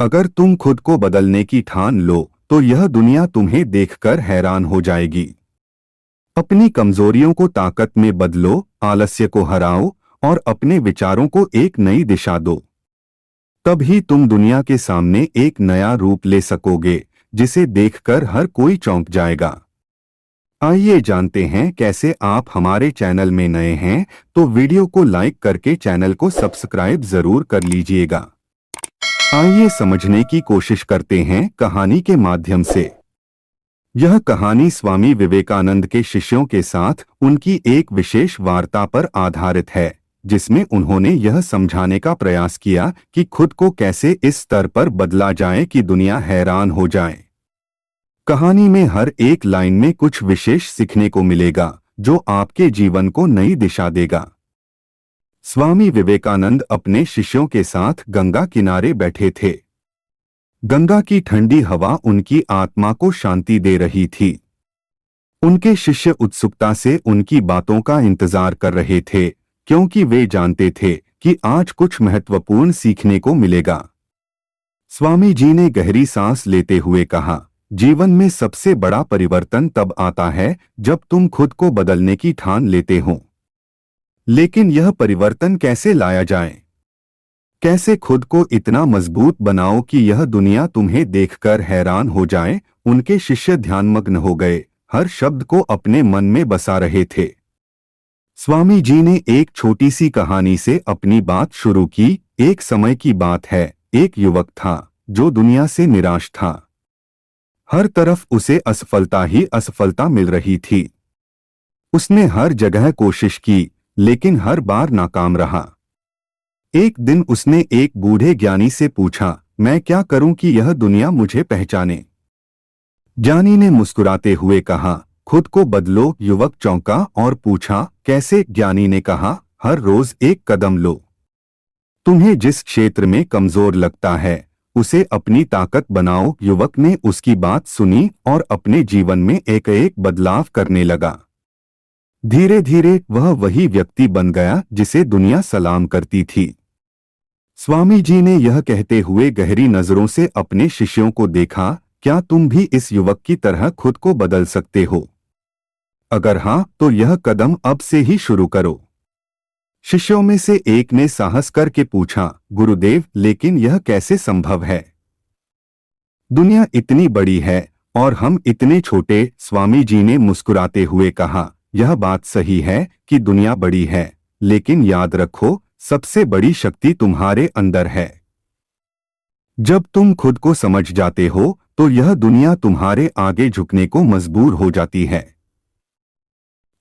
अगर तुम खुद को बदलने की ठान लो तो यह दुनिया तुम्हें देखकर हैरान हो जाएगी। अपनी कमजोरियों को ताकत में बदलो, आलस्य को हराओ और अपने विचारों को एक नई दिशा दो। तभी तुम दुनिया के सामने एक नया रूप ले सकोगे जिसे देखकर हर कोई चौंक जाएगा। आइए जानते हैं कैसे। आप हमारे चैनल में नए हैं तो वीडियो को लाइक करके चैनल को सब्सक्राइब जरूर कर लीजिएगा। आइए समझने की कोशिश करते हैं कहानी के माध्यम से। यह कहानी स्वामी विवेकानंद के शिष्यों के साथ उनकी एक विशेष वार्ता पर आधारित है, जिसमें उन्होंने यह समझाने का प्रयास किया कि खुद को कैसे इस स्तर पर बदला जाए कि दुनिया हैरान हो जाए। कहानी में हर एक लाइन में कुछ विशेष सीखने को मिलेगा जो आपके जीवन को नई दिशा देगा। स्वामी विवेकानंद अपने शिष्यों के साथ गंगा किनारे बैठे थे। गंगा की ठंडी हवा उनकी आत्मा को शांति दे रही थी। उनके शिष्य उत्सुकता से उनकी बातों का इंतजार कर रहे थे, क्योंकि वे जानते थे कि आज कुछ महत्वपूर्ण सीखने को मिलेगा। स्वामी जी ने गहरी सांस लेते हुए कहा, जीवन में सबसे बड़ा परिवर्तन तब आता है जब तुम खुद को बदलने की ठान लेते हो। लेकिन यह परिवर्तन कैसे लाया जाए? कैसे खुद को इतना मजबूत बनाओ कि यह दुनिया तुम्हें देखकर हैरान हो जाए? उनके शिष्य ध्यानमग्न हो गए, हर शब्द को अपने मन में बसा रहे थे। स्वामी जी ने एक छोटी सी कहानी से अपनी बात शुरू की। एक समय की बात है, एक युवक था जो दुनिया से निराश था। हर तरफ उसे असफलता ही असफलता मिल रही थी। उसने हर जगह कोशिश की, लेकिन हर बार नाकाम रहा। एक दिन उसने एक बूढ़े ज्ञानी से पूछा, मैं क्या करूं कि यह दुनिया मुझे पहचाने? ज्ञानी ने मुस्कुराते हुए कहा, खुद को बदलो। युवक चौंका और पूछा, कैसे? ज्ञानी ने कहा, हर रोज एक कदम लो। तुम्हें जिस क्षेत्र में कमजोर लगता है उसे अपनी ताकत बनाओ। युवक ने उसकी बात सुनी और अपने जीवन में एक एक बदलाव करने लगा। धीरे धीरे वह वही व्यक्ति बन गया जिसे दुनिया सलाम करती थी। स्वामी जी ने यह कहते हुए गहरी नजरों से अपने शिष्यों को देखा, क्या तुम भी इस युवक की तरह खुद को बदल सकते हो? अगर हाँ, तो यह कदम अब से ही शुरू करो। शिष्यों में से एक ने साहस करके पूछा, गुरुदेव, लेकिन यह कैसे संभव है? दुनिया इतनी बड़ी है और हम इतने छोटे। स्वामी जी ने मुस्कुराते हुए कहा, यह बात सही है कि दुनिया बड़ी है, लेकिन याद रखो, सबसे बड़ी शक्ति तुम्हारे अंदर है। जब तुम खुद को समझ जाते हो तो यह दुनिया तुम्हारे आगे झुकने को मजबूर हो जाती है।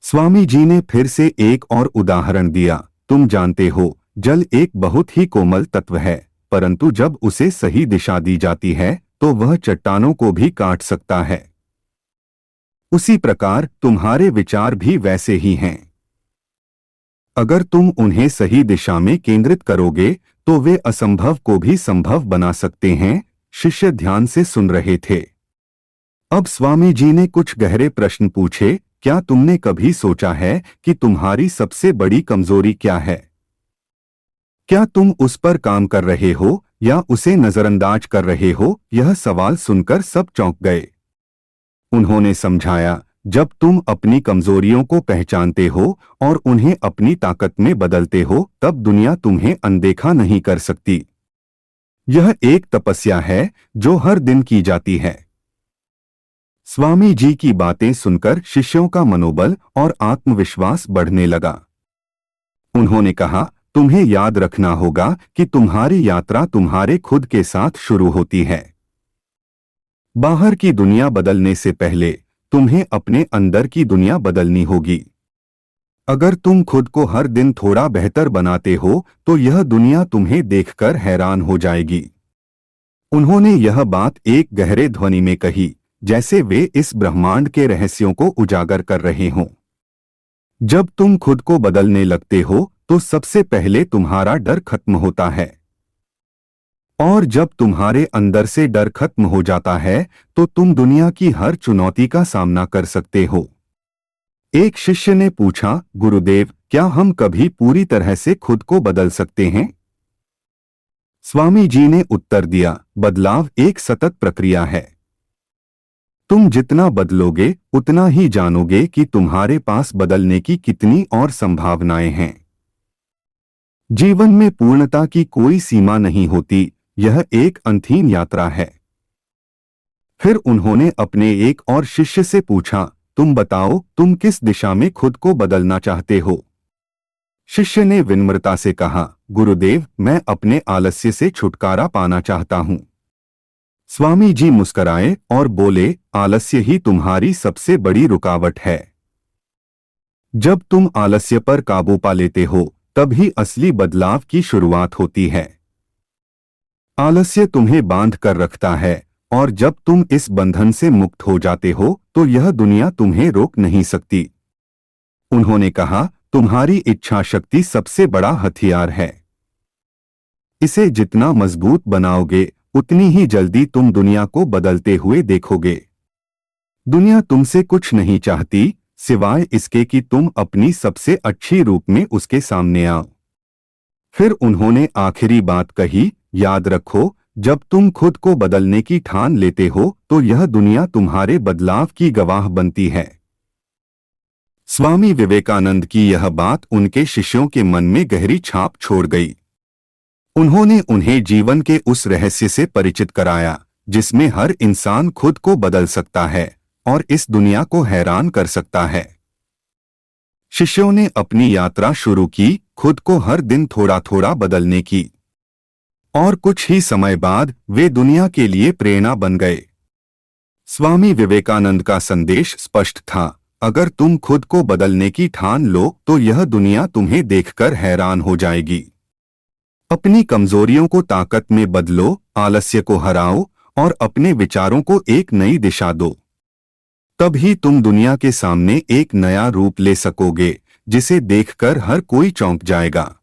स्वामी जी ने फिर से एक और उदाहरण दिया, तुम जानते हो, जल एक बहुत ही कोमल तत्व है, परंतु जब उसे सही दिशा दी जाती है तो वह चट्टानों को भी काट सकता है। उसी प्रकार तुम्हारे विचार भी वैसे ही हैं। अगर तुम उन्हें सही दिशा में केंद्रित करोगे तो वे असंभव को भी संभव बना सकते हैं। शिष्य ध्यान से सुन रहे थे। अब स्वामी जी ने कुछ गहरे प्रश्न पूछे, क्या तुमने कभी सोचा है कि तुम्हारी सबसे बड़ी कमजोरी क्या है? क्या तुम उस पर काम कर रहे हो या उसे नजरअंदाज कर रहे हो? यह सवाल सुनकर सब चौंक गए। उन्होंने समझाया, जब तुम अपनी कमजोरियों को पहचानते हो और उन्हें अपनी ताकत में बदलते हो, तब दुनिया तुम्हें अनदेखा नहीं कर सकती। यह एक तपस्या है जो हर दिन की जाती है। स्वामी जी की बातें सुनकर शिष्यों का मनोबल और आत्मविश्वास बढ़ने लगा। उन्होंने कहा, तुम्हें याद रखना होगा कि तुम्हारी यात्रा तुम्हारे खुद के साथ शुरू होती है। बाहर की दुनिया बदलने से पहले तुम्हें अपने अंदर की दुनिया बदलनी होगी। अगर तुम खुद को हर दिन थोड़ा बेहतर बनाते हो तो यह दुनिया तुम्हें देखकर हैरान हो जाएगी। उन्होंने यह बात एक गहरे ध्वनि में कही, जैसे वे इस ब्रह्मांड के रहस्यों को उजागर कर रहे हों। जब तुम खुद को बदलने लगते हो तो सबसे पहले तुम्हारा डर खत्म होता है। और जब तुम्हारे अंदर से डर खत्म हो जाता है तो तुम दुनिया की हर चुनौती का सामना कर सकते हो। एक शिष्य ने पूछा, गुरुदेव, क्या हम कभी पूरी तरह से खुद को बदल सकते हैं? स्वामी जी ने उत्तर दिया, बदलाव एक सतत प्रक्रिया है। तुम जितना बदलोगे उतना ही जानोगे कि तुम्हारे पास बदलने की कितनी और संभावनाएं हैं। जीवन में पूर्णता की कोई सीमा नहीं होती, यह एक अंतहीन यात्रा है। फिर उन्होंने अपने एक और शिष्य से पूछा, तुम बताओ, तुम किस दिशा में खुद को बदलना चाहते हो? शिष्य ने विनम्रता से कहा, गुरुदेव, मैं अपने आलस्य से छुटकारा पाना चाहता हूं। स्वामी जी मुस्कराए और बोले, आलस्य ही तुम्हारी सबसे बड़ी रुकावट है। जब तुम आलस्य पर काबू पा लेते हो, तभी असली बदलाव की शुरुआत होती है। आलस्य तुम्हें बांध कर रखता है, और जब तुम इस बंधन से मुक्त हो जाते हो तो यह दुनिया तुम्हें रोक नहीं सकती। उन्होंने कहा, तुम्हारी इच्छा शक्ति सबसे बड़ा हथियार है। इसे जितना मजबूत बनाओगे उतनी ही जल्दी तुम दुनिया को बदलते हुए देखोगे। दुनिया तुमसे कुछ नहीं चाहती सिवाय इसके कि तुम अपनी सबसे अच्छी रूप में उसके सामने आओ। फिर उन्होंने आखिरी बात कही, याद रखो, जब तुम खुद को बदलने की ठान लेते हो तो यह दुनिया तुम्हारे बदलाव की गवाह बनती है। स्वामी विवेकानंद की यह बात उनके शिष्यों के मन में गहरी छाप छोड़ गई। उन्होंने उन्हें जीवन के उस रहस्य से परिचित कराया जिसमें हर इंसान खुद को बदल सकता है और इस दुनिया को हैरान कर सकता है। शिष्यों ने अपनी यात्रा शुरू की, खुद को हर दिन थोड़ा थोड़ा बदलने की, और कुछ ही समय बाद वे दुनिया के लिए प्रेरणा बन गए। स्वामी विवेकानंद का संदेश स्पष्ट था, अगर तुम खुद को बदलने की ठान लो तो यह दुनिया तुम्हें देखकर हैरान हो जाएगी। अपनी कमजोरियों को ताकत में बदलो, आलस्य को हराओ और अपने विचारों को एक नई दिशा दो। तभी तुम दुनिया के सामने एक नया रूप ले सकोगे जिसे देखकर हर कोई चौंक जाएगा।